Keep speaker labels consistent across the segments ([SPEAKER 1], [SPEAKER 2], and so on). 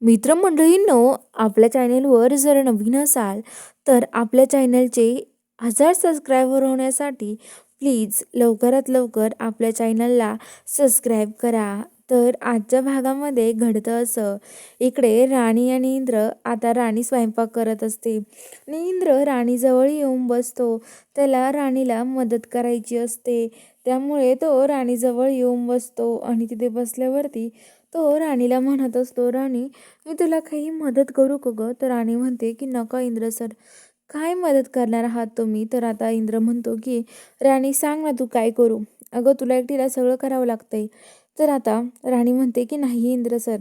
[SPEAKER 1] मित्रमंडळींनो, आपल्या चॅनेलवर जर नवीन असाल तर आपल्या चॅनलचे 1000 सबस्क्रायबर होण्यासाठी प्लीज लवकरात लवकर आपल्या चॅनलला सबस्क्राईब करा. तर आजच्या भागामध्ये घडतं असं, इकडे राणी आणि इंद्र. आता राणी स्वयंपाक करत असते आणि इंद्र राणीजवळ येऊन बसतो. त्याला राणीला मदत करायची असते, त्यामुळे तो राणीजवळ येऊन बसतो आणि तिथे बसल्यावरती तो राणीला म्हणत असतो, राणी मी तुला काही मदत करू का गं? तर राणी म्हणते की नका इंद्र सर, काय मदत करणार आहात तुम्ही? तर आता इंद्र म्हणतो की राणी सांग ना, तू काय करू? अगं तुला एकटीला सगळं करावं लागतंय. तर आता राणी म्हणते की नाही इंद्र सर.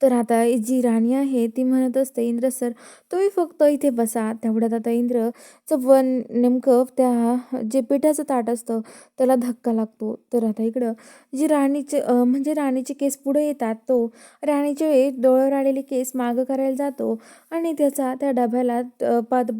[SPEAKER 1] तर आता जी राणी आहे ती म्हणत असते, इंद्र सर तुम्ही फक्त इथे बसा. तेवढ्यात आता इंद्रचं पण नेमकं त्या जे पिठाचं ताट असतं त्याला धक्का लागतो. तर आता इकडं जी राणीचे म्हणजे राणीचे केस पुढे येतात, तो राणीचे डोळ्यावर आलेले केस मागं करायला जातो आणि त्याचा त्या डब्याला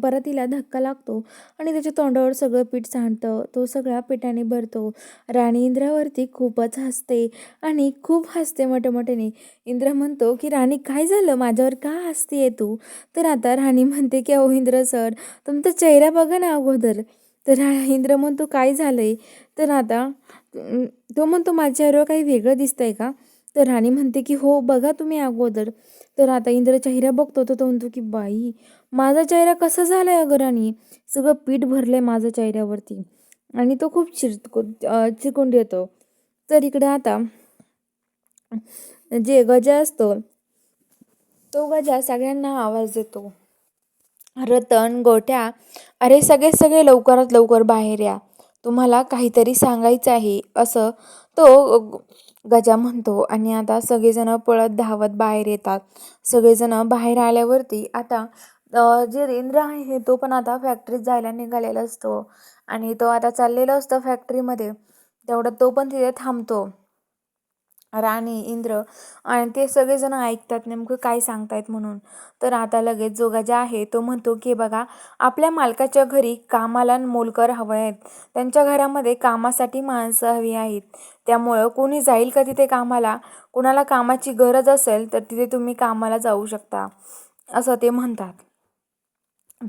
[SPEAKER 1] परतीला धक्का लागतो आणि त्याच्या तोंडावर सगळं पीठ सांडतं. तो सगळा पिठाने भरतो. राणी इंद्रावरती खूपच हसते आणि खूप हसते मोठ्या. इंद्र म्हणतो की राणी काय झालं, माझ्यावर का हसतेय तू? तर आता राणी म्हणते की अहो इंद्र सर, तुमचा चेहरा बघा ना अगोदर. तर इंद्र म्हणतो काय झालंय? तर आता तो म्हणतो माझ्या चेहऱ्यावर काही वेगळं दिसतंय का? तर राणी म्हणते की हो बघा तुम्ही अगोदर. तर आता इंद्र चेहरा बघतो तर तो म्हणतो की बाई, माझा चेहरा कसा झालाय अगं राणी? सगळं पीठ भरलंय माझ्या चेहऱ्यावरती. आणि तो खूप चिरकून येतो. तर इकडे आता जे गजा असतो तो गजा सगळ्यांना आवाज देतो, रतन गोठ्या, अरे सगळे सगळे लवकरात लवकर बाहेर या, तुम्हाला काहीतरी सांगायचं आहे असं तो गजा म्हणतो. आणि आता सगळेजण पळत धावत बाहेर येतात. सगळेजण बाहेर आल्यावरती आता जे रेंद्र आहे तो पण आता फॅक्टरीत जायला निघालेला असतो आणि तो आता चाललेला असतो फॅक्टरीमध्ये. तेवढ्यात तो पण तिथे थांबतो. राणी इंद्र आणि ते सगळेजण ऐकतात नेमकं काय सांगतायत म्हणून. तर आता लगेच जो गजा आहे तो म्हणतो की बघा, आपल्या मालकाच्या घरी कामाला मोलकर हवं आहेत. त्यांच्या घरामध्ये कामासाठी माणसं हवी आहेत. त्यामुळं कोणी जाईल का तिथे कामाला? कुणाला कामाची गरज असेल तर तिथे तुम्ही कामाला जाऊ शकता असं ते म्हणतात.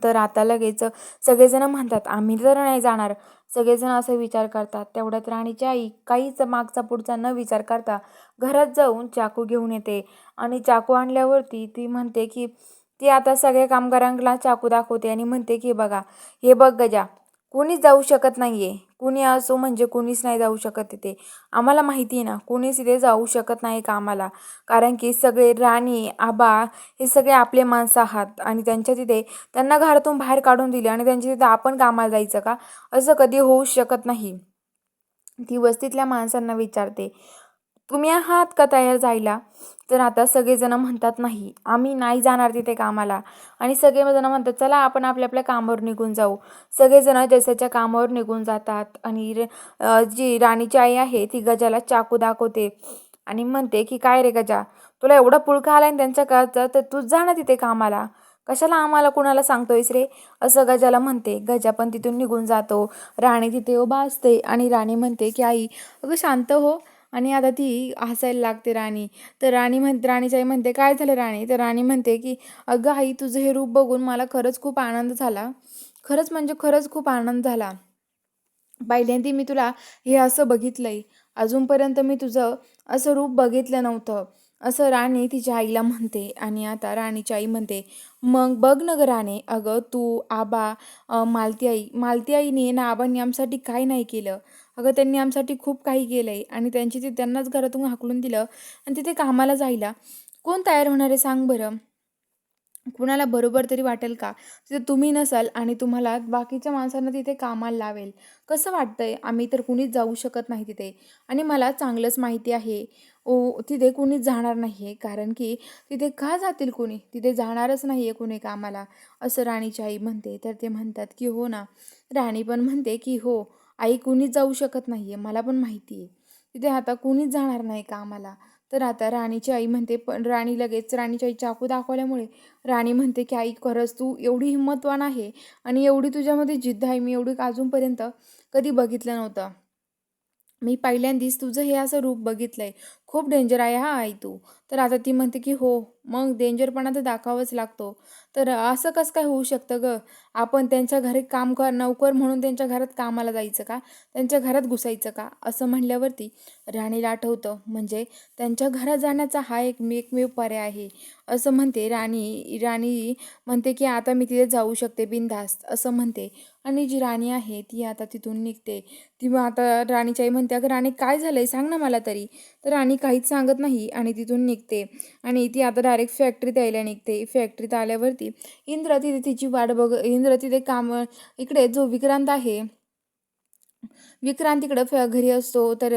[SPEAKER 1] तर आता लगेच सगळेजण म्हणतात आम्ही तर नाही जाणार. सगळेजण असा विचार करतात. तेवढ्यात राणीची आई काहीच मागचा पुढचा न विचार करता घरात जाऊन चाकू घेऊन येते आणि चाकू आणल्यावरती ती म्हणते की ती आता सगळ्या कामगारांना चाकू दाखवते आणि म्हणते की बघा, हे बघ गजा, कुणीच जाऊ शकत नाहीये. कुणी असो म्हणजे कुणीच नाही जाऊ शकत तिथे. आम्हाला माहिती आहे ना, कुणीच तिथे जाऊ शकत नाही कामाला. कारण की सगळे राणी आबा हे सगळे आपले माणसं आहात आणि त्यांच्या तिथे त्यांना घरातून बाहेर काढून दिले आणि त्यांच्या तिथे आपण कामाला जायचं का? असं कधी होऊच शकत नाही. ती वस्तीतल्या माणसांना विचारते, तुम्ही आहात का तयार जायला? तर आता सगळेजण म्हणतात नाही, आम्ही नाही जाणार तिथे कामाला. आणि सगळेजण म्हणतात चला आपण आपल्या आपल्या कामावर निघून जाऊ. सगळेजण जैसाच्या कामावर निघून जातात आणि जी राणीची आई आहे ती गजाला चाकू दाखवते आणि म्हणते की काय रे गजा, तुला एवढा पुळका आलाय ना त्यांच्या काळचा, तर तूच जा ना तिथे कामाला. कशाला आम्हाला कुणाला सांगतोयस रे? असं गजाला म्हणते. गजा पण तिथून निघून जातो. राणी तिथे उभा असते आणि राणी म्हणते की आई अगं शांत हो. आणि आता ती हसायला लागते राणी. तर राणीची आई म्हणते काय झालं राणी? तर राणी म्हणते की अगं आई, तुझं हे रूप बघून मला खरंच खूप आनंद झाला. खरंच म्हणजे खरंच खूप आनंद झाला. पहिल्यांदा मी तुला हे असं बघितलंय. अजूनपर्यंत मी तुझं असं रूप बघितलं नव्हतं. असं राणी तिच्या आईला म्हणते. आणि आता राणीची आई म्हणते, मग बघ ना गं राणे, अगं तू आबा मालती आईने ना आबांनी आमच्यासाठी काय नाही केलं. अगं त्यांनी आमच्यासाठी खूप काही केलंय आणि त्यांनाच घरातून हाकलून दिलं आणि तिथे कामाला जायला कोण तयार होणार आहे सांग बरं? कुणाला बरोबर तरी वाटेल का? तिथे तुम्ही नसाल आणि तुम्हाला बाकीच्या माणसांना तिथे कामाला लावेल. कसं वाटतंय? आम्ही तर कुणीच जाऊ शकत नाही तिथे. आणि मला चांगलंच माहिती आहे, तिथे कुणीच जाणार नाही आहे. कारण की तिथे का जातील कुणी? तिथे जाणारच नाही आहे कुणी कामाला, असं राणीची आई म्हणते. तर ते म्हणतात की हो ना. राणी पण म्हणते की हो आई, कुणीच जाऊ शकत नाही आहे. मला पण माहिती आहे. तिथे आता कुणीच जाणार नाही कामाला. तर आता राणीची आई म्हणते, पण राणी लगेच राणीची आई चाकू दाखवल्यामुळे राणी म्हणते की आई, खरंच तू एवढी हिंमतवान आहे आणि एवढी तुझ्यामध्ये जिद्द आहे, मी एवढी अजूनपर्यंत कधी बघितलं नव्हतं. मी पहिल्यांदाच तुझं हे असं रूप बघितलंय. खूप डेंजर आहे हा आई तू. तर आता ती म्हणते की हो, मग डेंजरपणा तर दाखवावाच लागतो. तर असं कसं काय होऊ शकतं गं? आपण त्यांच्या घरी काम नोकर म्हणून त्यांच्या घरात कामाला जायचं का? त्यांच्या घरात घुसायचं का? असं म्हणल्यावरती राणीला आठवतं, म्हणजे त्यांच्या घरात जाण्याचा हा एकमेव पर्याय आहे. असं म्हणते राणी. राणी म्हणते की आता मी तिथे जाऊ शकते बिनधास्त असं म्हणते. आणि जी राणी आहे ती आता तिथून निघते. ती मग आता राणीची आई म्हणते, "अगं राणी काय झालंय सांग ना मला तरी." तर राणी काहीच सांगत नाही आणि तिथून निघते. आणि ती आता डायरेक्ट फॅक्टरीत यायला निघते. फॅक्टरीत आल्यावरती इंद्र तिथे तिची वाट इंद्र तिथे काम इकडे जो विक्रांत आहे, विक्रांत इकडं घरी असतो. तर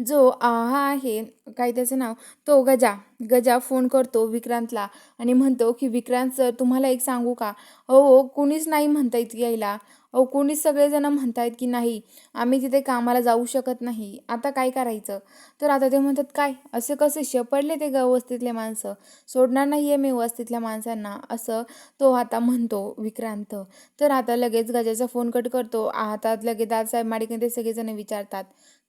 [SPEAKER 1] जो हा आहे, काय त्याचं नाव, तो गजा. गजा फोन करतो विक्रांतला आणि म्हणतो की विक्रांत सर तुम्हाला एक सांगू का? अहो कुणीच नाही म्हणतायत यायला. अहो कुणीच, सगळेजण म्हणतायत की नाही आम्ही तिथे कामाला जाऊ शकत नाही. आता काय करायचं? तर आता ते म्हणतात काय असे कसे पडले ते वस्तीतले माणसं, सोडणार नाहीये मी वस्तीतल्या माणसांना, असं तो आता म्हणतो विक्रांत. तर आता लगेच गजाचा फोन कट करतो. आता लगेच दादासाहेब माडिक ते सगळेजण विचारतात,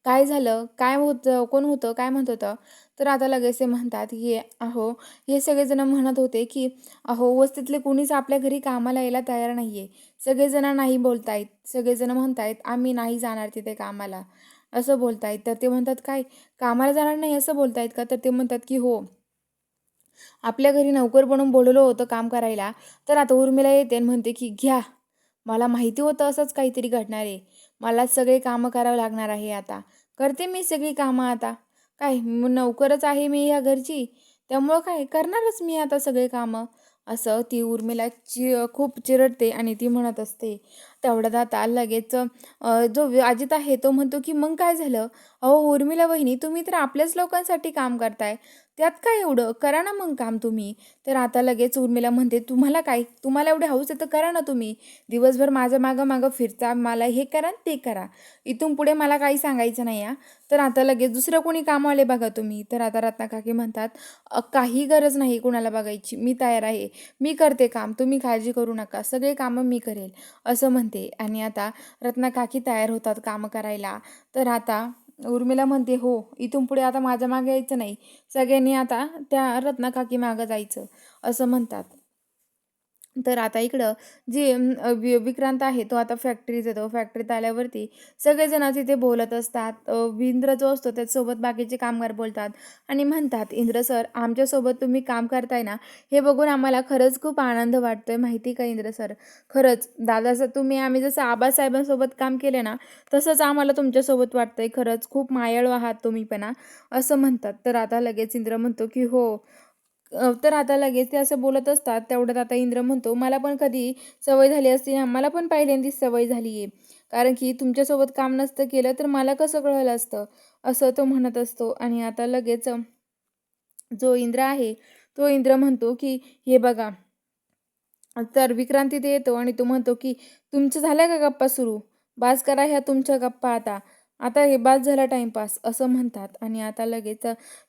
[SPEAKER 1] "काय झालं? काय होतं? कोण होतं? काय म्हणत होतं?" तर आता लगेच ते म्हणतात, की "अहो, हे सगळेजण म्हणत होते, की अहो, वस्तीतले कुणीच आपल्या घरी कामाला यायला तयार नाहीये. सगळेजण नाही बोलतायत. सगळेजण म्हणतायत, आम्ही नाही जाणार तिथे कामाला." असं बोलतायत. तर ते म्हणतात, "काय कामाला जाणार नाही असं बोलतायत का?" तर ते म्हणतात, की "हो. आपल्या घरी नोकर बनवून बोलवलं होतं काम करायला." तर आता उर्मिला येते आणि म्हणते, की "घ्या. मला माहिती होतं असंच काहीतरी घडणार आहे. मलाच सगळे कामं करावं लागणार आहे आता. करते मी सगळी कामं आता. काय नोकरच आहे मी ह्या घरची. त्यामुळं काय करणारच मी आता सगळे कामं." असं ती उर्मिला खूप चिरडते आणि ती म्हणत असते. तेवढ्यात आता लगेच जो अजित आहे तो म्हणतो, की "मग काय झालं? अहो उर्मिला वहिनी तुम्ही तर आपल्याच लोकांसाठी काम करताय. त्यात काय एवढं? करा ना मग काम तुम्ही." तर आता लगेच उर्मिला म्हणते, "तुम्हाला काय? तुम्हाला एवढी हौस आहे तर करा ना तुम्ही. दिवसभर माझ्या मागं-मागं फिरता. मला हे करा आणि ते करा. इथून पुढे मला काही सांगायचं नाही हां." तर आता लगेच दुसरं कोणी कामवाले बघा तुम्ही. तर आता रत्नाकाकी म्हणतात, काही गरज नाही कुणाला बघायची. मी तयार आहे. मी करते काम. तुम्ही काळजी करू नका. सगळे कामं मी करेल." असं म्हणते. आणि आता रत्नाकाकी तयार होतात कामं करायला. तर आता उर्मिला म्हणते, "हो, इथून पुढे आता माझ्या मागे यायचं नाही. सगळ्यांनी आता त्या रत्नाकाकी मागं जायचं." असं म्हणतात. तर आता इकडं जे विक्रांत आहे तो आता फॅक्टरीत येतो. फॅक्टरीत आल्यावरती सगळेजण तिथे बोलत असतात. इंद्र जो असतो त्याच्यासोबत बाकीचे कामगार बोलतात आणि म्हणतात, "इंद्र सर, आमच्यासोबत तुम्ही काम करताय ना, हे बघून आम्हाला खरंच खूप आनंद वाटतोय माहिती का इंद्र सर. खरंच दादाचं आम्ही जसं आबासाहेबांसोबत काम केलं ना, तसंच आम्हाला तुमच्यासोबत वाटतंय. खरंच खूप मायाळू आहात तुम्ही पण हां." असं म्हणतात. तर आता लगेच इंद्र म्हणतो, की "हो." तर आता लगेच ते असं बोलत असतात. तेवढ्यात आता इंद्र म्हणतो, "मला पण कधी सवय झाली असती ना, मला पण पहिल्यांदाच सवय झाली आहे. कारण की तुमच्यासोबत काम नसतं केलं तर मला कसं कळलं असतं." असं तो म्हणत असतो. आणि आता लगेच जो इंद्र आहे, तो इंद्र म्हणतो, की "हे बघा." तर विक्रांत तिथे येतो आणि तो म्हणतो, की "तुमचं झाल्या का गप्पा सुरू? बास करा ह्या तुमच्या गप्पा आता. आता हे बास झाला टाईमपास." असं म्हणतात. आणि आता लगेच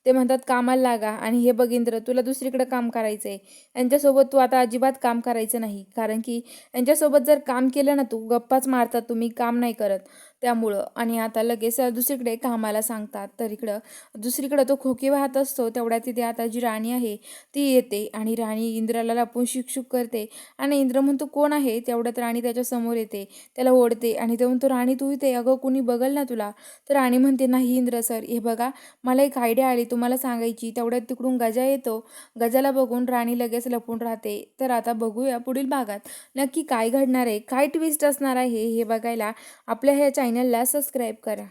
[SPEAKER 1] ते म्हणतात, "कामाला लागा आणि हे बघ इंद्र, तुला दुसरीकडे काम करायचं आहे. यांच्यासोबत तू आता अजिबात काम करायचं नाही. कारण की यांच्यासोबत जर काम केलं ना तू, गप्पाच मारतात तुम्ही, काम नाही करत त्यामुळं." आणि आता लगेच दुसरीकडे कामाला सांगतात. तर इकडं दुसरीकडं तो खोकी वाहत असतो. तेवढ्यात तिथे आता जी राणी आहे ती येते आणि राणी इंद्राला लपून शुक करते. आणि इंद्र म्हणतो, "कोण आहे?" तेवढ्यात राणी त्याच्या समोर येते. त्याला ओढते आणि तो म्हणतो, "राणी तू इथे, अगं कुणी बघल ना तुला." तर राणी म्हणते, "नाही इंद्र सर, हे बघा मला एक आयडिया आली तुम्हाला सांगायची." तेवढ्यात तिकडून गजा येतो. गजाला बघून राणी लगेच लपून राहते. तर आता बघूया पुढील भागात नक्की काय घडणार आहे, काय ट्विस्ट असणार आहे हे बघायला आपल्या ह्या चॅनलला सबस्क्राईब करा.